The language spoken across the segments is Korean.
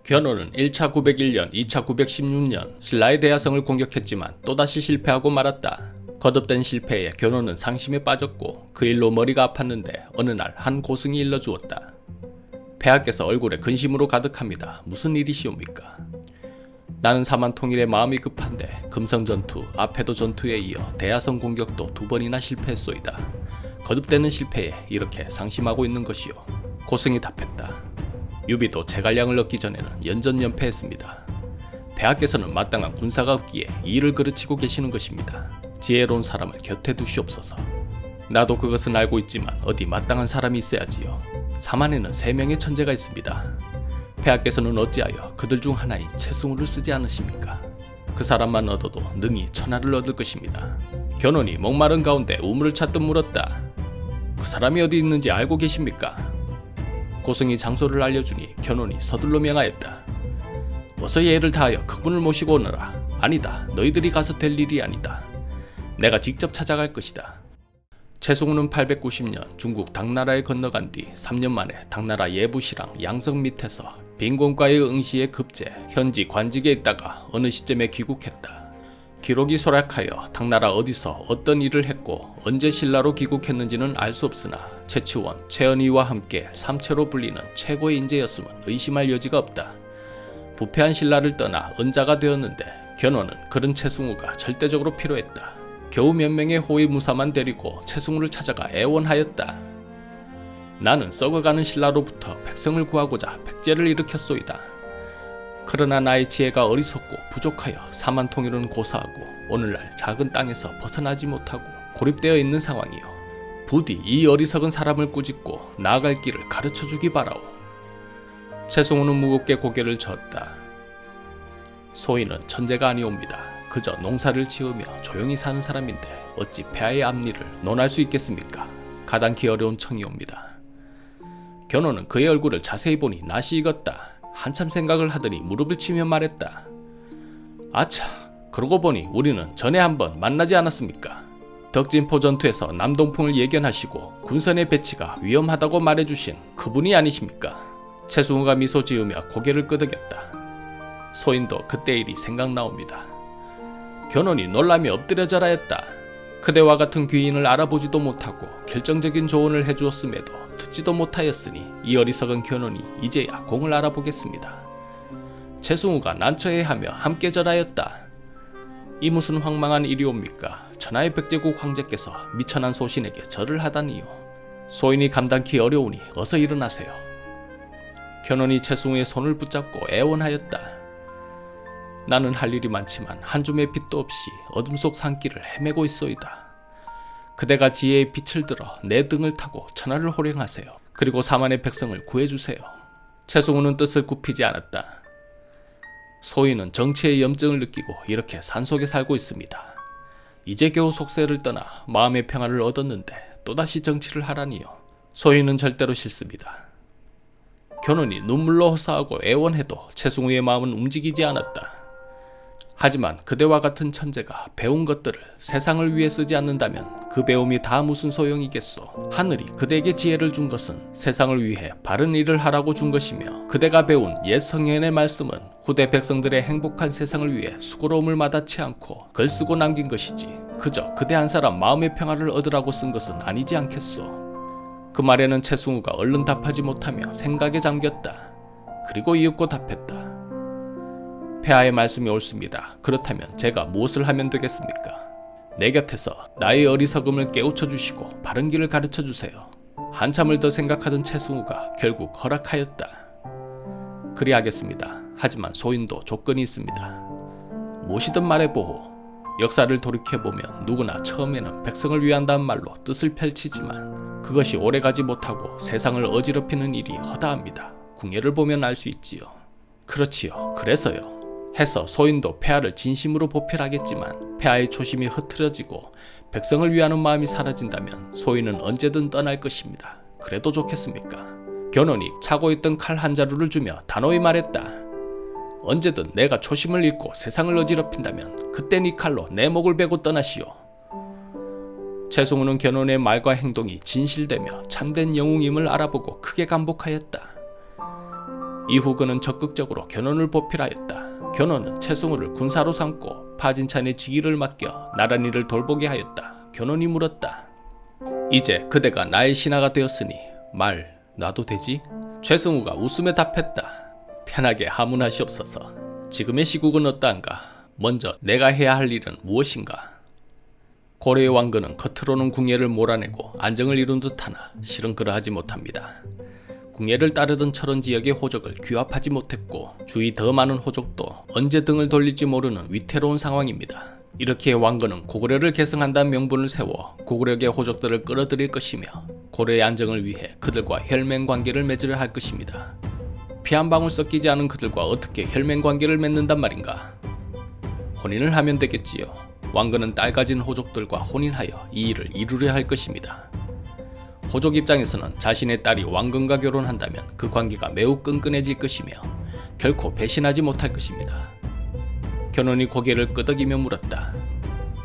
견훤은 1차 901년, 2차 916년 신라의 대야성을 공격했지만 또다시 실패하고 말았다. 거듭된 실패에 견훤은 상심에 빠졌고 그 일로 머리가 아팠는데 어느 날 한 고승이 일러주었다. 폐하께서 얼굴에 근심으로 가득합니다. 무슨 일이시옵니까? 나는 사만통일에 마음이 급한데 금성전투, 아패도 전투에 이어 대야성 공격도 2번이나 실패했소이다. 거듭되는 실패에 이렇게 상심하고 있는 것이요. 고승이 답했다. 유비도 제갈량을 얻기 전에는 연전연패했습니다. 폐하께서는 마땅한 군사가 없기에 이 일을 그르치고 계시는 것입니다. 지혜로운 사람을 곁에 두시옵소서. 나도 그것은 알고 있지만 어디 마땅한 사람이 있어야지요. 사만에는 3명의 천재가 있습니다. 폐하께서는 어찌하여 그들 중 하나인 최승우를 쓰지 않으십니까? 그 사람만 얻어도 능히 천하를 얻을 것입니다. 견훤이 목마른 가운데 우물을 찾듯 물었다. 그 사람이 어디 있는지 알고 계십니까? 고승이 장소를 알려주니 견훤이 서둘러 명하였다. 어서 예를 다하여 그분을 모시고 오너라. 아니다. 너희들이 가서 될 일이 아니다. 내가 직접 찾아갈 것이다. 최승우는 890년 중국 당나라에 건너간 뒤 3년 만에 당나라 예부시랑 양성 밑에서 빈곤과의 응시에 급제 현지 관직에 있다가 어느 시점에 귀국했다. 기록이 소략하여 당나라 어디서 어떤 일을 했고 언제 신라로 귀국했는지는 알 수 없으나 최치원, 최은희와 함께 삼체로 불리는 최고의 인재였음은 의심할 여지가 없다. 부패한 신라를 떠나 은자가 되었는데 견훤은 그런 최승우가 절대적으로 필요했다. 겨우 몇 명의 호위무사만 데리고 최승우를 찾아가 애원하였다. 나는 썩어가는 신라로부터 백성을 구하고자 백제를 일으켰소이다. 그러나 나의 지혜가 어리석고 부족하여 사만통일은 고사하고 오늘날 작은 땅에서 벗어나지 못하고 고립되어 있는 상황이요. 부디 이 어리석은 사람을 꾸짖고 나아갈 길을 가르쳐주기 바라오. 최승우는 무겁게 고개를 저었다. 소인은 천재가 아니옵니다. 그저 농사를 지으며 조용히 사는 사람인데 어찌 폐하의 앞일을 논할 수 있겠습니까? 가당키 어려운 청이옵니다. 견훤은 그의 얼굴을 자세히 보니 낯이 익었다. 한참 생각을 하더니 무릎을 치며 말했다. 아차, 그러고 보니 우리는 전에 한번 만나지 않았습니까? 덕진포 전투에서 남동풍을 예견하시고 군선의 배치가 위험하다고 말해주신 그분이 아니십니까? 최승우가 미소 지으며 고개를 끄덕였다. 소인도 그때 일이 생각나옵니다. 견훤이 놀라며 엎드려져라 했다. 그대와 같은 귀인을 알아보지도 못하고 결정적인 조언을 해주었음에도 듣지도 못하였으니 이 어리석은 견훤이 이제야 공을 알아보겠습니다. 최승우가 난처해하며 함께 절하였다. 이 무슨 황망한 일이옵니까? 천하의 백제국 황제께서 미천한 소신에게 절을 하다니요. 소인이 감당키 어려우니 어서 일어나세요. 견훤이 최승우의 손을 붙잡고 애원하였다. 나는 할 일이 많지만 한 줌의 빛도 없이 어둠 속 산길을 헤매고 있소이다. 그대가 지혜의 빛을 들어 내 등을 타고 천하를 호령하세요. 그리고 사만의 백성을 구해주세요. 최승우는 뜻을 굽히지 않았다. 소인은 정치의 염증을 느끼고 이렇게 산속에 살고 있습니다. 이제 겨우 속세를 떠나 마음의 평화를 얻었는데 또다시 정치를 하라니요. 소인은 절대로 싫습니다. 견훤이 눈물로 호소하고 애원해도 최승우의 마음은 움직이지 않았다. 하지만 그대와 같은 천재가 배운 것들을 세상을 위해 쓰지 않는다면 그 배움이 다 무슨 소용이겠소. 하늘이 그대에게 지혜를 준 것은 세상을 위해 바른 일을 하라고 준 것이며 그대가 배운 옛 성현의 말씀은 후대 백성들의 행복한 세상을 위해 수고로움을 마다치 않고 글쓰고 남긴 것이지 그저 그대 한 사람 마음의 평화를 얻으라고 쓴 것은 아니지 않겠소. 그 말에는 최승우가 얼른 답하지 못하며 생각에 잠겼다. 그리고 이윽고 답했다. 폐하의 말씀이 옳습니다. 그렇다면 제가 무엇을 하면 되겠습니까? 내 곁에서 나의 어리석음을 깨우쳐 주시고 바른 길을 가르쳐 주세요. 한참을 더 생각하던 최승우가 결국 허락하였다. 그리하겠습니다. 하지만 소인도 조건이 있습니다. 무엇이든 말해보오. 역사를 돌이켜보면 누구나 처음에는 백성을 위한다는 말로 뜻을 펼치지만 그것이 오래가지 못하고 세상을 어지럽히는 일이 허다합니다. 궁예를 보면 알 수 있지요. 그렇지요. 그래서요. 해서 소인도 폐하를 진심으로 보필하겠지만 폐하의 초심이 흐트러지고 백성을 위하는 마음이 사라진다면 소인은 언제든 떠날 것입니다. 그래도 좋겠습니까? 견훤이 차고 있던 칼 한 자루를 주며 단호히 말했다. 언제든 내가 초심을 잃고 세상을 어지럽힌다면 그땐 이 칼로 내 목을 베고 떠나시오. 최승우는 견훤의 말과 행동이 진실되며 참된 영웅임을 알아보고 크게 감복하였다. 이후 그는 적극적으로 견훤을 보필하였다. 견훤은 최승우를 군사로 삼고 파진찬의 직위를 맡겨 나란히를 돌보게 하였다. 견훤이 물었다. 이제 그대가 나의 신하가 되었으니 말 놔도 되지? 최승우가 웃으며 답했다. 편하게 하문하시옵소서. 지금의 시국은 어떠한가? 먼저 내가 해야 할 일은 무엇인가? 고려의 왕건은 겉으로는 궁예를 몰아내고 안정을 이룬 듯하나 실은 그러하지 못합니다. 궁예를 따르던 철원 지역의 호족을 규합하지 못했고 주위 더 많은 호족도 언제 등을 돌릴지 모르는 위태로운 상황입니다. 이렇게 왕건은 고구려를 계승한다는 명분을 세워 고구려계 호족들을 끌어들일 것이며 고려의 안정을 위해 그들과 혈맹관계를 맺으려 할 것입니다. 피 한 방울 섞이지 않은 그들과 어떻게 혈맹관계를 맺는단 말인가? 혼인을 하면 되겠지요. 왕건은 딸 가진 호족들과 혼인하여 이 일을 이루려 할 것입니다. 호족 입장에서는 자신의 딸이 왕건과 결혼한다면 그 관계가 매우 끈끈해질 것이며 결코 배신하지 못할 것입니다. 견훤이 고개를 끄덕이며 물었다.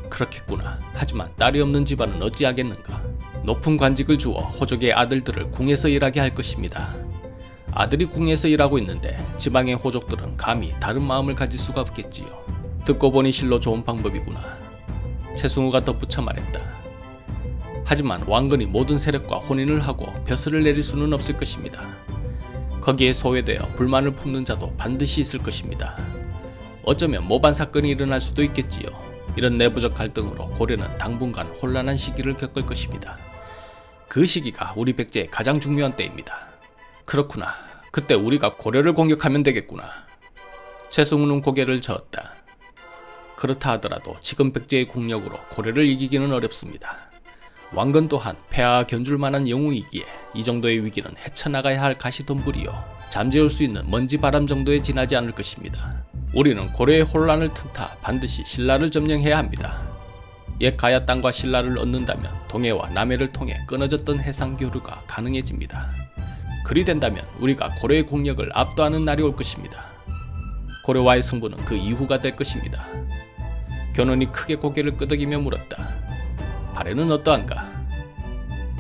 그렇겠구나. 하지만 딸이 없는 집안은 어찌하겠는가? 높은 관직을 주어 호족의 아들들을 궁에서 일하게 할 것입니다. 아들이 궁에서 일하고 있는데 지방의 호족들은 감히 다른 마음을 가질 수가 없겠지요. 듣고 보니 실로 좋은 방법이구나. 최승우가 덧붙여 말했다. 하지만 왕건이 모든 세력과 혼인을 하고 벼슬을 내릴 수는 없을 것입니다. 거기에 소외되어 불만을 품는 자도 반드시 있을 것입니다. 어쩌면 모반 사건이 일어날 수도 있겠지요. 이런 내부적 갈등으로 고려는 당분간 혼란한 시기를 겪을 것입니다. 그 시기가 우리 백제의 가장 중요한 때입니다. 그렇구나. 그때 우리가 고려를 공격하면 되겠구나. 최승우는 고개를 저었다. 그렇다 하더라도 지금 백제의 국력으로 고려를 이기기는 어렵습니다. 왕건 또한 폐하와 견줄 만한 영웅이기에 이 정도의 위기는 헤쳐나가야 할 가시덤불이요. 잠재울 수 있는 먼지 바람 정도에 지나지 않을 것입니다. 우리는 고려의 혼란을 틈타 반드시 신라를 점령해야 합니다. 옛 가야 땅과 신라를 얻는다면 동해와 남해를 통해 끊어졌던 해상 교류가 가능해집니다. 그리 된다면 우리가 고려의 국력을 압도하는 날이 올 것입니다. 고려와의 승부는 그 이후가 될 것입니다. 견훤이 크게 고개를 끄덕이며 물었다. 발해는 어떠한가?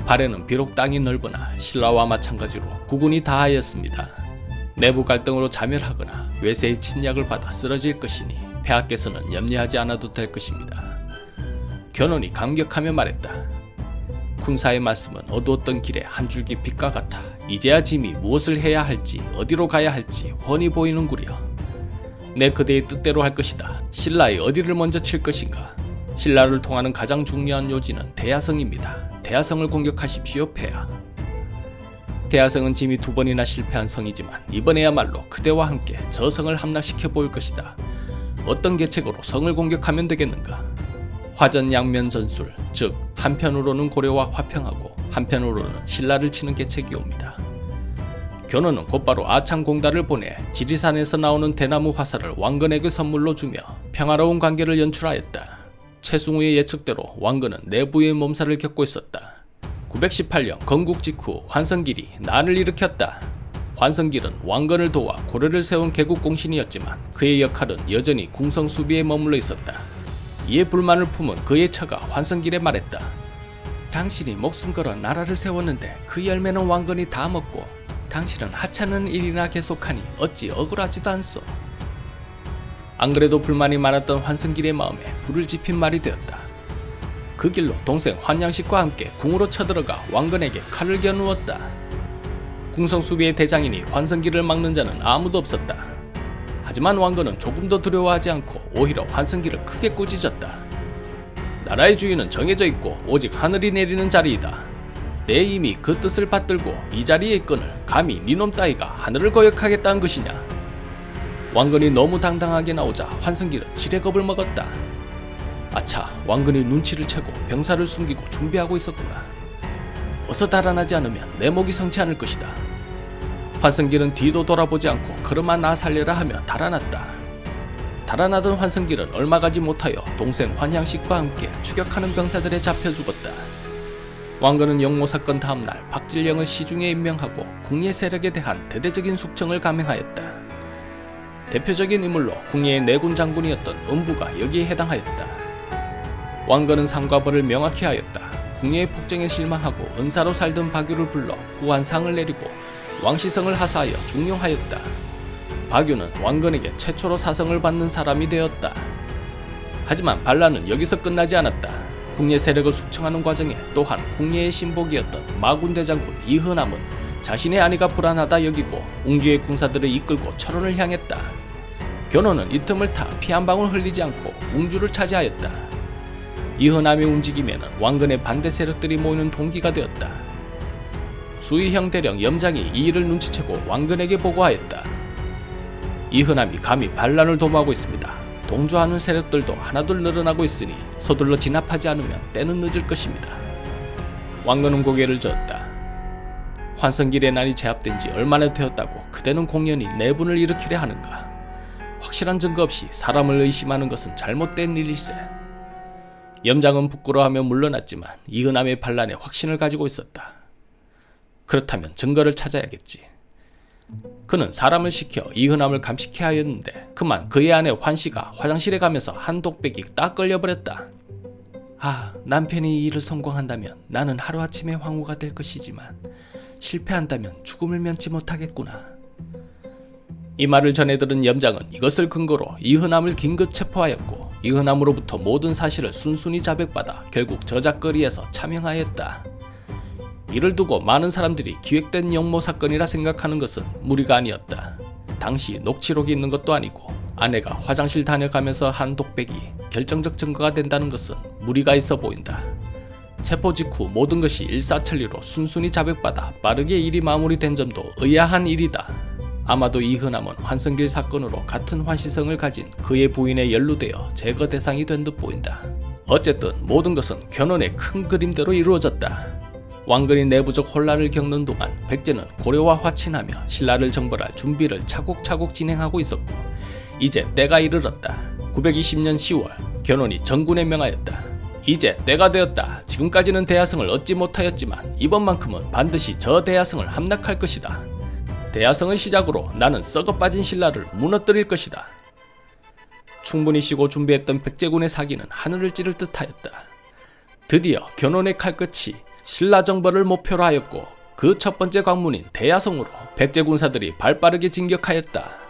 발해는 비록 땅이 넓으나 신라와 마찬가지로 국운이 다하였습니다. 내부 갈등으로 자멸하거나 외세의 침략을 받아 쓰러질 것이니 폐하께서는 염려하지 않아도 될 것입니다. 견훤이 감격하며 말했다. 군사의 말씀은 어두웠던 길에 한 줄기 빛과 같아 이제야 짐이 무엇을 해야 할지 어디로 가야 할지 훤히 보이는구려. 내 그대의 뜻대로 할 것이다. 신라의 어디를 먼저 칠 것인가? 신라를 통하는 가장 중요한 요지는 대야성입니다. 대야성을 공격하십시오, 폐하. 대야성은 짐이 2번이나 실패한 성이지만 이번에야말로 그대와 함께 저 성을 함락시켜 보일 것이다. 어떤 계책으로 성을 공격하면 되겠는가? 화전양면 전술, 즉 한편으로는 고려와 화평하고 한편으로는 신라를 치는 계책이 옵니다. 견훤은 곧바로 아창공달을 보내 지리산에서 나오는 대나무 화살을 왕건에게 선물로 주며 평화로운 관계를 연출하였다. 최승우의 예측대로 왕건은 내부의 몸살을 겪고 있었다. 918년 건국 직후 환성길이 난을 일으켰다. 환성길은 왕건을 도와 고려를 세운 개국공신이었지만 그의 역할은 여전히 궁성 수비에 머물러 있었다. 이에 불만을 품은 그의 처가 환성길에 말했다. 당신이 목숨 걸어 나라를 세웠는데 그 열매는 왕건이 다 먹고 당신은 하찮은 일이나 계속하니 어찌 억울하지도 않소. 안 그래도 불만이 많았던 환성길의 마음에 불을 지핀 말이 되었다. 그 길로 동생 환양식과 함께 궁으로 쳐들어가 왕건에게 칼을 겨누었다. 궁성 수비의 대장이니 환성길을 막는 자는 아무도 없었다. 하지만 왕건은 조금도 두려워하지 않고 오히려 환성길을 크게 꾸짖었다. 나라의 주인은 정해져 있고 오직 하늘이 내리는 자리이다. 내 이미 그 뜻을 받들고 이 자리에 있거늘 감히 니놈 따위가 하늘을 거역하겠다는 것이냐. 왕건이 너무 당당하게 나오자 환성길은 지레겁을 먹었다. 아차, 왕건이 눈치를 채고 병사를 숨기고 준비하고 있었구나. 어서 달아나지 않으면 내 목이 성치 않을 것이다. 환성길은 뒤도 돌아보지 않고 그러마 나 살려라 하며 달아났다. 달아나던 환성길은 얼마 가지 못하여 동생 환양식과 함께 추격하는 병사들에 잡혀 죽었다. 왕건은 영모 사건 다음날 박질령을 시중에 임명하고 궁예 세력에 대한 대대적인 숙청을 감행하였다. 대표적인 인물로 궁예의 내군 장군이었던 음부가 여기에 해당하였다. 왕건은 상과 벌을 명확히 하였다. 궁예의 폭정에 실망하고 은사로 살던 박유를 불러 후한 상을 내리고 왕시성을 하사하여 중용하였다. 박유는 왕건에게 최초로 사성을 받는 사람이 되었다. 하지만 반란은 여기서 끝나지 않았다. 궁예 세력을 숙청하는 과정에 또한 궁예의 신복이었던 마군대 장군 이흔함은 자신의 아내가 불안하다 여기고 웅주의 군사들을 이끌고 철원을 향했다. 견훤은 이 틈을 타 피 한 방울 흘리지 않고 웅주를 차지하였다. 이흔함의 움직임에는 왕건의 반대 세력들이 모이는 동기가 되었다. 수의형 대령 염장이 이 일을 눈치채고 왕건에게 보고하였다. 이흔함이 감히 반란을 도모하고 있습니다. 동조하는 세력들도 하나둘 늘어나고 있으니 서둘러 진압하지 않으면 때는 늦을 것입니다. 왕건은 고개를 저었다. 환성길의 난이 제압된 지 얼마나 되었다고 그대는 공연히 내분을 일으키려 하는가. 확실한 증거 없이 사람을 의심하는 것은 잘못된 일일세. 염장은 부끄러워하며 물러났지만 이흔함의 반란에 확신을 가지고 있었다. 그렇다면 증거를 찾아야겠지. 그는 사람을 시켜 이흔함을 감식해야 하였는데 그만 그의 아내 환씨가 화장실에 가면서 한 독백이 딱 걸려버렸다. 남편이 이 일을 성공한다면 나는 하루아침에 황후가 될 것이지만 실패한다면 죽음을 면치 못하겠구나. 이 말을 전해 들은 염장은 이것을 근거로 이흔함을 긴급 체포하였고 이흔함으로부터 모든 사실을 순순히 자백받아 결국 저작거리에서 차명하였다. 이를 두고 많은 사람들이 기획된 영모 사건이라 생각하는 것은 무리가 아니었다. 당시 녹취록이 있는 것도 아니고 아내가 화장실 다녀가면서 한 독백이 결정적 증거가 된다는 것은 무리가 있어 보인다. 체포 직후 모든 것이 일사천리로 순순히 자백받아 빠르게 일이 마무리된 점도 의아한 일이다. 아마도 이흔함은 환성길 사건으로 같은 환시성을 가진 그의 부인에 연루되어 제거 대상이 된 듯 보인다. 어쨌든 모든 것은 견훤의 큰 그림대로 이루어졌다. 왕건이 내부적 혼란을 겪는 동안 백제는 고려와 화친하며 신라를 정벌할 준비를 차곡차곡 진행하고 있었고 이제 때가 이르렀다. 920년 10월 견훤이 전군에 명하였다. 이제 때가 되었다. 지금까지는 대야성을 얻지 못하였지만 이번만큼은 반드시 저 대야성을 함락할 것이다. 대야성을 시작으로 나는 썩어 빠진 신라를 무너뜨릴 것이다. 충분히 쉬고 준비했던 백제군의 사기는 하늘을 찌를 듯하였다. 드디어 견훤의 칼끝이 신라 정벌을 목표로 하였고 그 첫 번째 관문인 대야성으로 백제 군사들이 발빠르게 진격하였다.